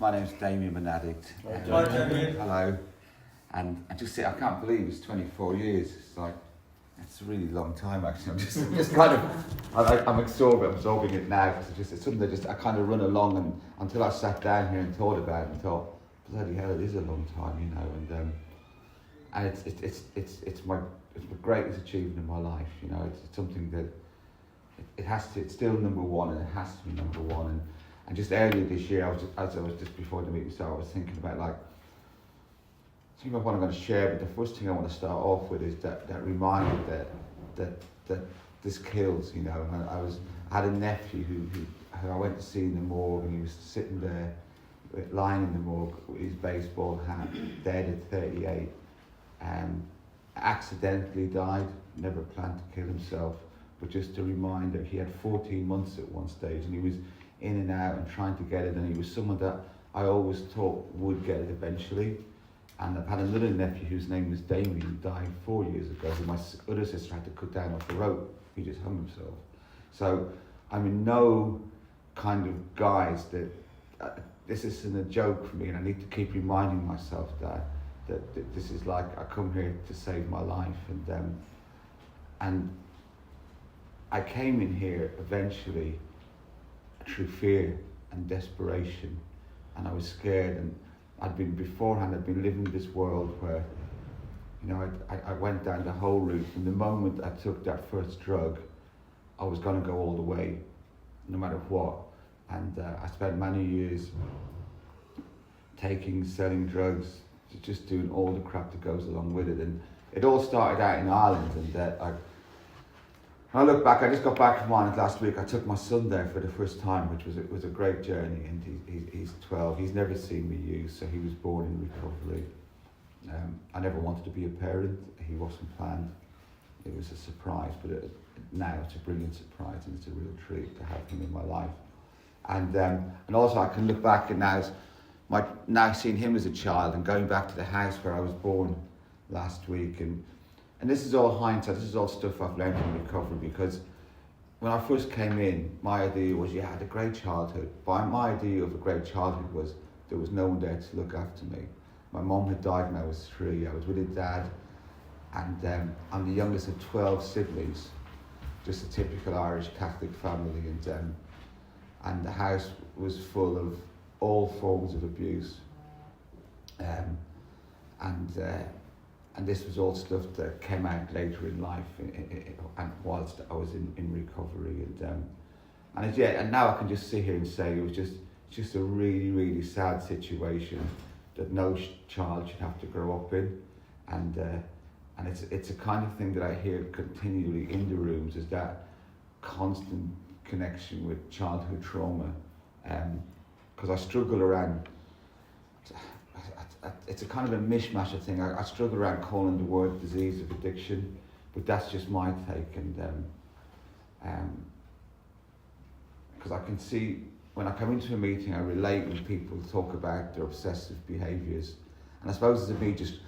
My name's Damien Benedict. Hi, Damien. Hello. And I just say I can't believe it's 24 years. It's like, it's a really long time actually. I'm just kind of, I'm absorbing it now because it's something that I kind of run along and until I sat down here and thought about it and thought, bloody hell, it is a long time, you know. And it's my greatest achievement in my life, you know. It's something that it's still number one, and it has to be number one. And just earlier this year, as I was just before the meeting started, I was thinking about what I'm going to share. But the first thing I want to start off with is that reminder that this kills, you know. And I had a nephew who I went to see in the morgue, and he was sitting there, lying in the morgue with his baseball hat, dead at 38, and accidentally died. Never planned to kill himself, but just a reminder. He had 14 months at one stage, and he was in and out and trying to get it, and he was someone that I always thought would get it eventually. And I've had another nephew whose name was Damien, who died 4 years ago, who my other sister had to cut down off the rope. He just hung himself. So I'm in no kind of guise that this isn't a joke for me, and I need to keep reminding myself that this is like, I come here to save my life. And I came in here eventually through fear and desperation, and I was scared, and I'd been living in this world where, you know, I went down the whole route. From the moment I took that first drug, I was going to go all the way, no matter what. And I spent many years selling drugs, just doing all the crap that goes along with it. And it all started out in Ireland, and when I look back, I just got back from Ireland last week. I took my son there for the first time, which was a great journey, and he's 12. He's never seen me use, so he was born in recovery. I never wanted to be a parent. He wasn't planned. It was a surprise, but now it's a brilliant surprise, and it's a real treat to have him in my life. And also I can look back and now seeing him as a child and going back to the house where I was born last week, and this is all hindsight. This is all stuff I've learned in recovery, because when I first came in, my idea was, I had a great childhood. But my idea of a great childhood was there was no one there to look after me. My mum had died when I was 3. I was with her dad, and I'm the youngest of 12 siblings, just a typical Irish Catholic family, and the house was full of all forms of abuse, and this was all stuff that came out later in life, and whilst I was in recovery, and now I can just sit here and say it was just a really, really sad situation that no child should have to grow up in, and it's a kind of thing that I hear continually in the rooms, is that constant connection with childhood trauma, because I struggle around. It's a kind of a mishmash of thing. I struggle around calling the word disease of addiction, but that's just my take. And because I can see when I come into a meeting, I relate when people talk about their obsessive behaviours, and I suppose it's me just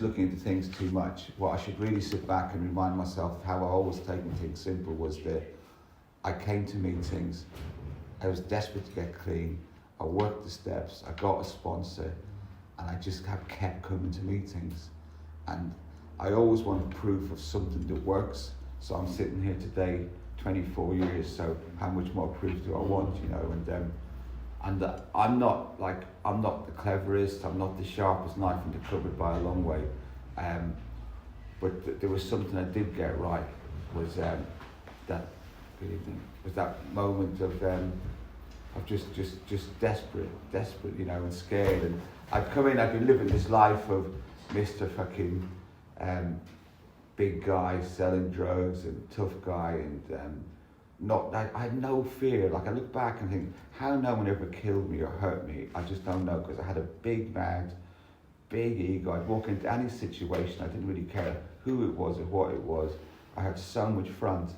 looking into things too much. What I should really sit back and remind myself of how I always taken things simple was that I came to meetings, I was desperate to get clean, I worked the steps, I got a sponsor, and I just have kept coming to meetings. And I always want proof of something that works. So I'm sitting here today, 24 years, so how much more proof do I want, you know? And I'm not the cleverest, I'm not the sharpest knife in the cupboard by a long way. But there was something I did get right, was that moment of just desperate, you know, and scared. And I've been living this life of Mr. fucking big guy selling drugs and tough guy, and I had no fear. Like, I look back and think, how no one ever killed me or hurt me, I just don't know, because I had a big mouth, big ego. I'd walk into any situation, I didn't really care who it was or what it was. I had so much front,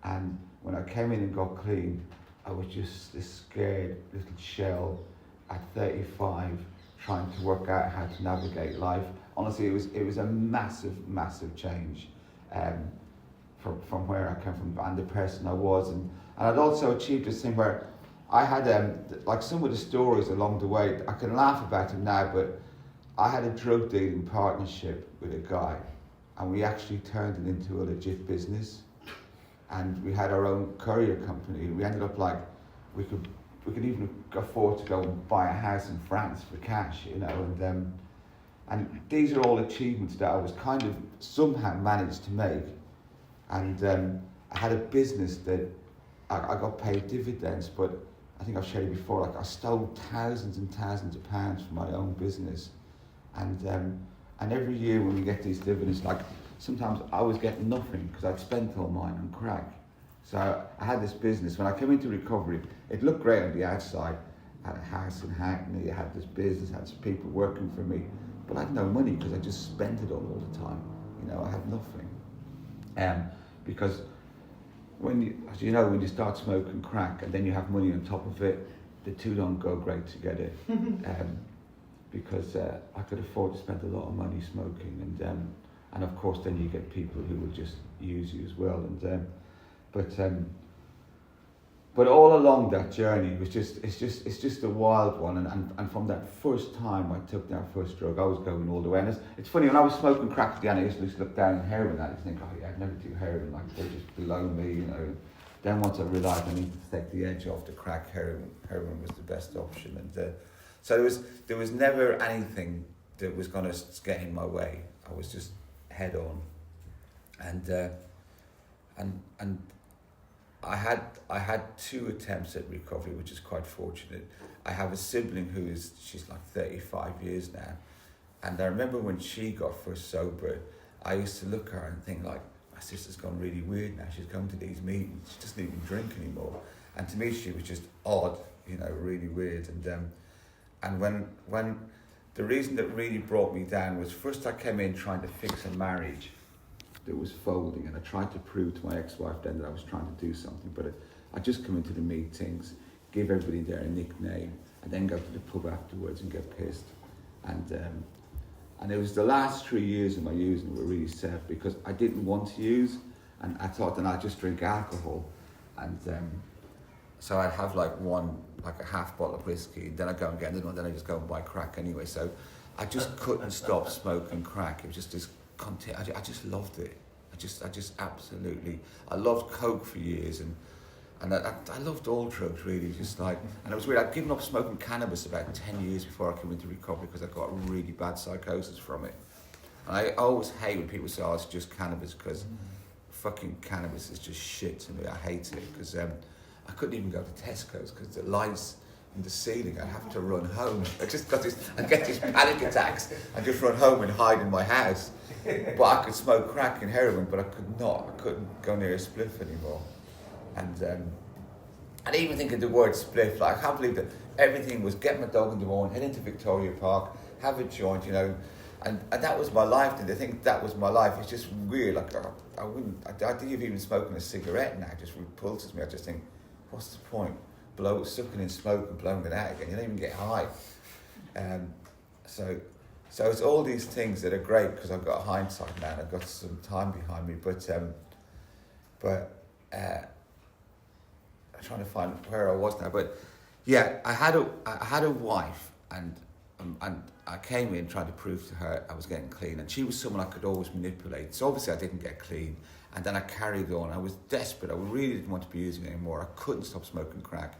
and when I came in and got clean, I was just this scared little shell at 35, trying to work out how to navigate life. Honestly, it was a massive change from where I came from and the person I was, and I'd also achieved this thing where I had like some of the stories along the way. I can laugh about them now, but I had a drug dealing partnership with a guy, and we actually turned it into a legit business. And we had our own courier company. We ended up like we could even afford to go and buy a house in France for cash, you know. And these are all achievements that I was kind of somehow managed to make. And I had a business that I got paid dividends, but I think I've shared it before. Like I stole thousands and thousands of pounds from my own business, and every year when we get these dividends, like sometimes I was getting nothing because I'd spent all mine on crack. So I had this business. When I came into recovery, it looked great on the outside. I had a house in Hackney, I had this business, I had some people working for me, but I had no money because I just spent it all the time. You know, I had nothing. Because when you, as you know, when you start smoking crack and then you have money on top of it, the two don't go great together. Because I could afford to spend a lot of money smoking, and of course then you get people who will just use you as well. But all along that journey, it's just a wild one. And from that first time I took that first drug, I was going all the way. And it's funny, when I was smoking crack at the end, I used to look down on heroin. I used to think, oh yeah, I'd never do heroin, like they're just below me, you know. Then once I realised I needed to take the edge off the crack, heroin was the best option. And so there was never anything that was going to get in my way. I was just head on. And I had 2 attempts at recovery, which is quite fortunate. I have a sibling she's like 35 years now, and I remember when she got first sober, I used to look at her and think like, my sister's gone really weird now. She's going to these meetings, she doesn't even drink anymore, and to me she was just odd, you know, really weird. And when the reason that really brought me down was, first I came in trying to fix a marriage that was folding, and I tried to prove to my ex-wife then that I was trying to do something, but I just come into the meetings, give everybody there a nickname, and then go to the pub afterwards and get pissed. And it was the last 3 years of my using were really sad, because I didn't want to use, and I thought then I'd just drink alcohol, and so I'd have like a half bottle of whiskey, then I'd go and get another one, then I'd just go and buy crack anyway. So I just couldn't stop smoking crack. It was just this I just loved it. I just absolutely, I loved coke for years, and I loved all drugs really, just like, and it was weird, I'd given up smoking cannabis about 10 years before I came into recovery because I got a really bad psychosis from it. And I always hate when people say, oh, it's just cannabis, because fucking cannabis is just shit to me. I hate it, because I couldn't even go to Tesco's because the lights in the ceiling, I'd have to run home. I'd get these panic attacks. I'd just run home and hide in my house. But I could smoke crack and heroin, but I couldn't go near a spliff anymore. And even thinking the word spliff, like I can't believe that everything was get my dog in the morning, head into Victoria Park, have a joint, you know, and that was my life. And I think that was my life. It's just weird. Like I think of even smoking a cigarette now just repulses me. I just think, what's the point? Sucking in smoke and blowing it out again. You don't even get high. So it's all these things that are great because I've got hindsight now and I've got some time behind me. But I'm trying to find where I was now. But yeah, I had a wife, and I came in trying to prove to her I was getting clean, and she was someone I could always manipulate. So obviously I didn't get clean, and then I carried on. I was desperate. I really didn't want to be using it anymore. I couldn't stop smoking crack,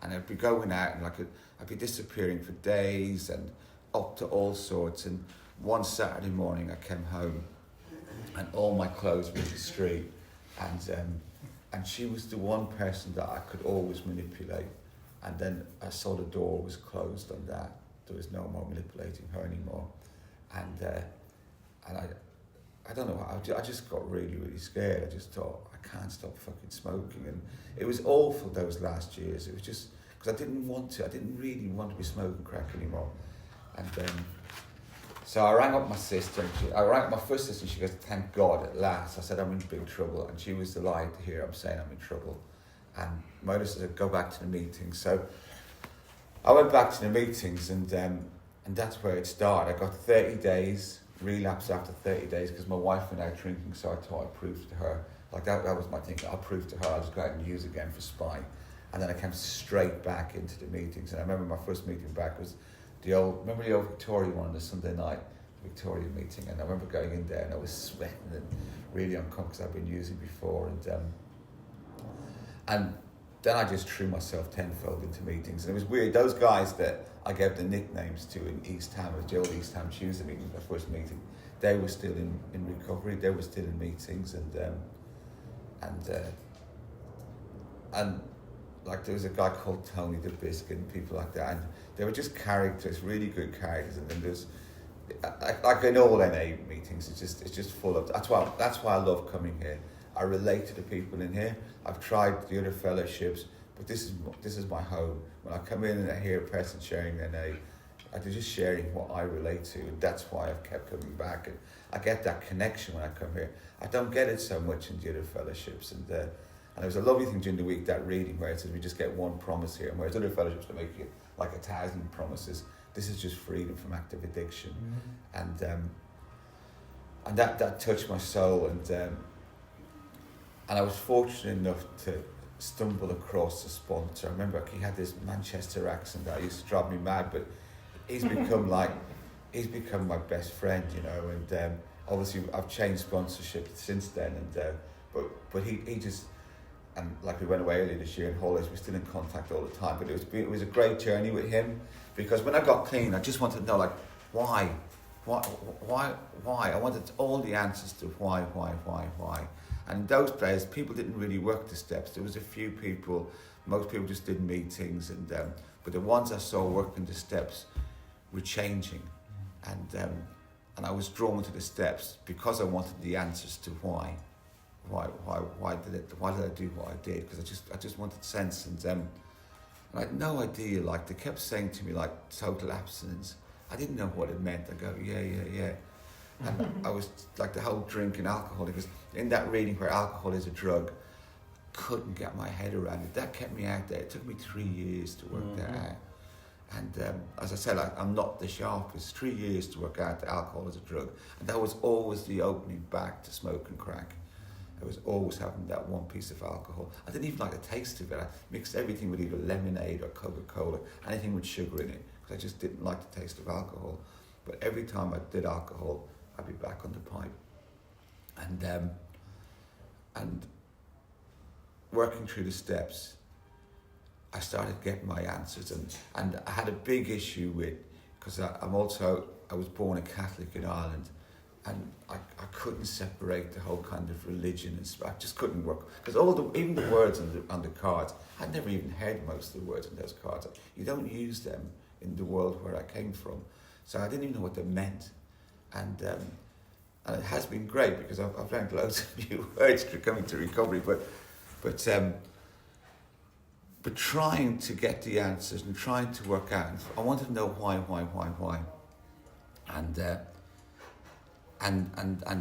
and I'd be going out and I'd be disappearing for days and up to all sorts. And one Saturday morning I came home, and all my clothes were in the street, and she was the one person that I could always manipulate. And then I saw the door was closed on that. There was no more manipulating her anymore. And I don't know, I just got really, really scared. I just thought, I can't stop fucking smoking. And it was awful those last years. It was just, because I didn't really want to be smoking crack anymore. And so I rang up my sister, I rang up my first sister, and she goes, thank God, at last. I said, I'm in big trouble. And she was delighted to hear I'm saying I'm in trouble. And my other sister said, go back to the meetings. So I went back to the meetings, and that's where it started. I got 30 days, relapse after 30 days, because my wife went out drinking, so I thought I'd prove to her. Like that was my thing. I'll prove to her, I'll just go out and use again for spite. and then I came straight back into the meetings. And I remember my first meeting back was the old Victoria one on the Sunday night, the Victoria meeting, and I remember going in there and I was sweating and really uncomfortable because I've been using before, and then I just threw myself tenfold into meetings. And it was weird, those guys that I gave the nicknames to in East Ham, at the old East Ham Tuesday meeting, my first meeting, they were still in recovery, they were still in meetings, and like there was a guy called Tony the Biscuit and people like that, and they were just characters, really good characters. And then there's, like in all NA meetings, it's just full of. That's why I love coming here. I relate to the people in here. I've tried the other fellowships, but this is my home. When I come in and I hear a person sharing NA, I'm just sharing what I relate to, and that's why I've kept coming back. And I get that connection when I come here. I don't get it so much in the other fellowships, and there was a lovely thing during the week, that reading where it says we just get one promise here, and whereas other fellowships will make you like 1,000 promises, this is just freedom from active addiction. And that touched my soul, and I was fortunate enough to stumble across a sponsor. I remember he had this Manchester accent that used to drive me mad, but he's become my best friend, you know, and obviously I've changed sponsorship since then, and but he just. And like we went away earlier this year in holidays, we're still in contact all the time. But it was a great journey with him, because when I got clean, I just wanted to know, like, why? I wanted all the answers to why. And in those days, people didn't really work the steps. There was a few people, most people just did meetings, and but the ones I saw working the steps were changing, and I was drawn to the steps because I wanted the answers to why. Why did I do what I did? Because I just wanted sense, and I had no idea. Like, they kept saying to me, like, total abstinence. I didn't know what it meant. I go, yeah, and I was like, the whole drinking alcohol, because in that reading where alcohol is a drug, couldn't get my head around it. That kept me out there. It took me 3 years to work that out. And as I said, I'm not the sharpest. 3 years to work out that alcohol is a drug, and that was always the opening back to smoke and crack. I was always having that one piece of alcohol. I didn't even like the taste of it. I mixed everything with either lemonade or Coca-Cola, anything with sugar in it, because I just didn't like the taste of alcohol. But every time I did alcohol, I'd be back on the pipe. And working through the steps, I started getting my answers, and I had a big issue with, because I was born a Catholic in Ireland, and I couldn't separate the whole kind of religion, and I just couldn't work, because even the words on the cards, I'd never even heard most of the words on those cards. You don't use them in the world where I came from, so I didn't even know what they meant, and it has been great because I've learned loads of new words through coming to recovery, but trying to get the answers and trying to work out, I wanted to know why, and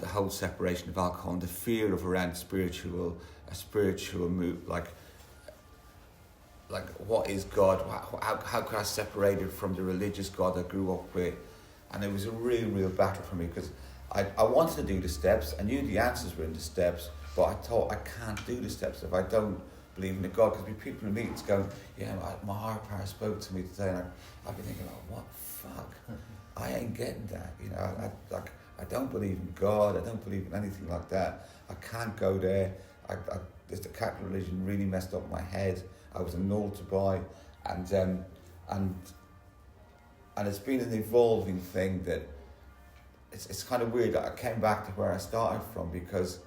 the whole separation of alcohol and the fear of around a spiritual move, like what is God? How can I separate it from the religious God I grew up with? And it was a real battle for me, because I wanted to do the steps. I knew the answers were in the steps, but I thought I can't do the steps if I don't believe in a God. Because people in meetings going, yeah, my higher power spoke to me today, and I've been thinking, oh, what fuck? I ain't getting that, you know. I don't believe in God. I don't believe in anything like that. I can't go there. The Catholic religion really messed up my head. I was an altar boy, and it's been an evolving thing that it's kind of weird that I came back to where I started from, because,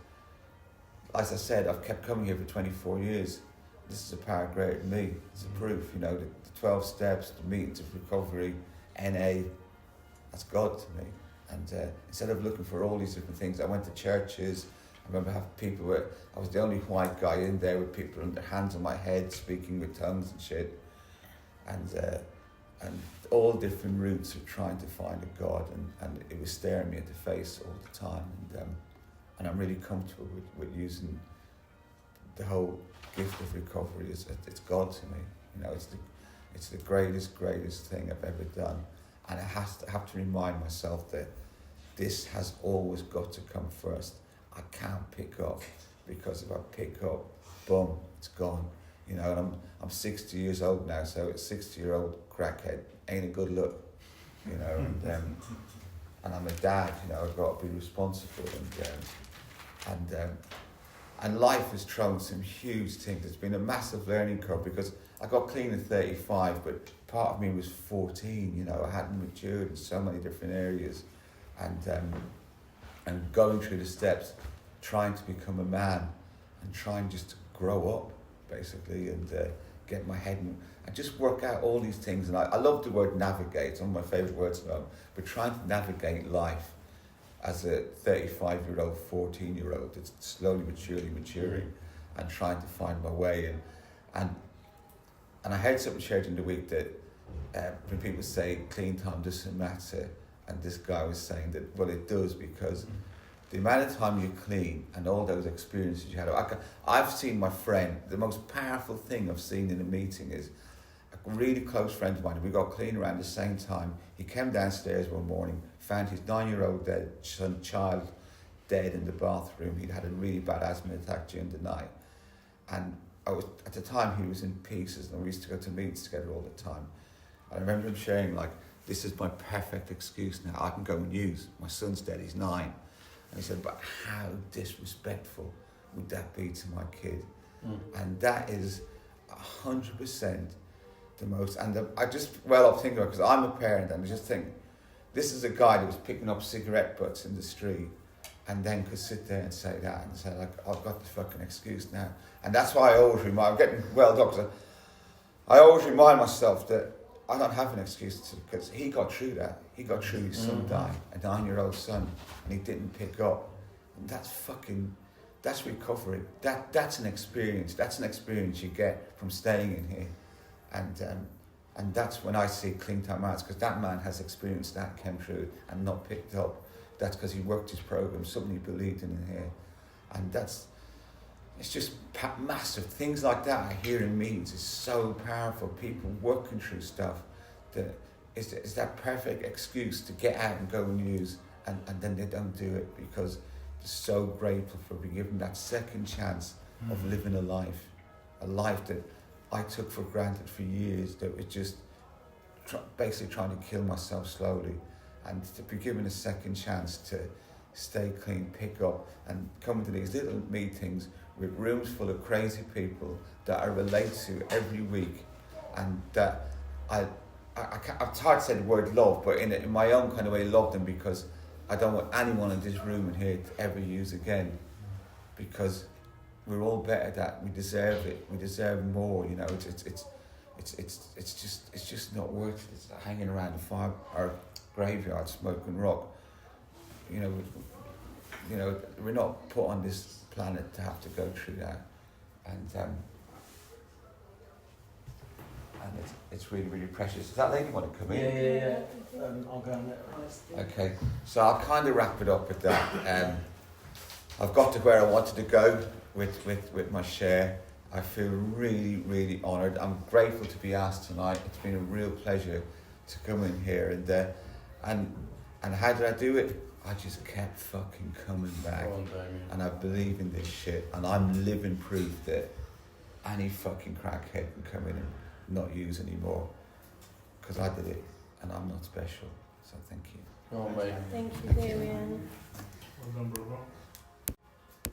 as I said, I've kept coming here for 24 years. This is a power greater than me. It's a proof, you know, the 12 steps, the meetings of recovery, NA, that's God to me. And instead of looking for all these different things, I went to churches. I remember having people where I was the only white guy in there with people with their hands on my head, speaking with tongues and shit. And all different routes of trying to find a God, and it was staring me at the face all the time. And I'm really comfortable with using the whole gift of recovery. It's God to me. You know, it's the greatest thing I've ever done. And I have to remind myself that this has always got to come first. I can't pick up, because if I pick up, boom, it's gone. you know, and I'm 60 years old now, so a 60-year-old crackhead ain't a good look, you know, and I'm a dad, you know, I've got to be responsible, and life has thrown some huge things. It's been a massive learning curve because I got clean at 35, but part of me was 14, you know, I hadn't matured in so many different areas, and going through the steps, trying to become a man, and trying just to grow up, basically, and get my head in, and just work out all these things. And I love the word navigate, it's one of my favourite words about, but trying to navigate life as a 35-year-old, 14-year-old, it's slowly but surely maturing and trying to find my way. And I heard something shared in the week that when people say clean time doesn't matter, and this guy was saying that, well, it does, because the amount of time you clean and all those experiences you had. I've seen my friend, the most powerful thing I've seen in a meeting is a really close friend of mine. We got clean around the same time. He came downstairs one morning, found his 9-year-old child dead in the bathroom. He'd had a really bad asthma attack during the night. And at the time, he was in pieces, and we used to go to meetings together all the time. I remember him sharing, like, this is my perfect excuse now. I can go and use. My son's dead, he's 9. And he said, but how disrespectful would that be to my kid? And that is 100% the most, and I just well up thinking about, because I'm a parent, and I just think, this is a guy that was picking up cigarette butts in the street, and then could sit there and say that, and say, like, I've got the fucking excuse now. And that's why I always remind, I'm getting well up, because I always remind myself that I don't have an excuse, because he got through that. He got through his son dying, a 9-year-old son, and he didn't pick up. And that's recovery. That's an experience. That's an experience you get from staying in here. And that's when I see Clean Time Arts, because that man has experienced that, came through and not picked up. That's because he worked his program, something he believed in here. And it's just massive. Things like that I hear in meetings is so powerful. People working through stuff that is that perfect excuse to get out and go and use, and then they don't do it because they're so grateful for being given that second chance of living a life that I took for granted for years, that was just basically trying to kill myself slowly, and to be given a second chance to stay clean, pick up, and come to these little meetings with rooms full of crazy people that I relate to every week, and that it's hard to say the word love, but in my own kind of way, love them, because I don't want anyone in this room in here to ever use again, because we're all better at that. We deserve it. We deserve more. You know, it's just not worth it. It's hanging around the fire or graveyard smoking rock. You know, we're not put on this planet to have to go through that, and it's really, really precious. Does that lady want to come in? Yeah. I'll go on there. Okay, so I'll kind of wrap it up with that. I've got to where I wanted to go with my share. I feel really, really honoured. I'm grateful to be asked tonight. It's been a real pleasure to come in here, and how did I do it? I just kept fucking coming back, and I believe in this shit, and I'm living proof that any fucking crackhead can come in and not use anymore, because I did it, and I'm not special. So thank you. Oh, mate. Thank you, Damian. Well done, brother.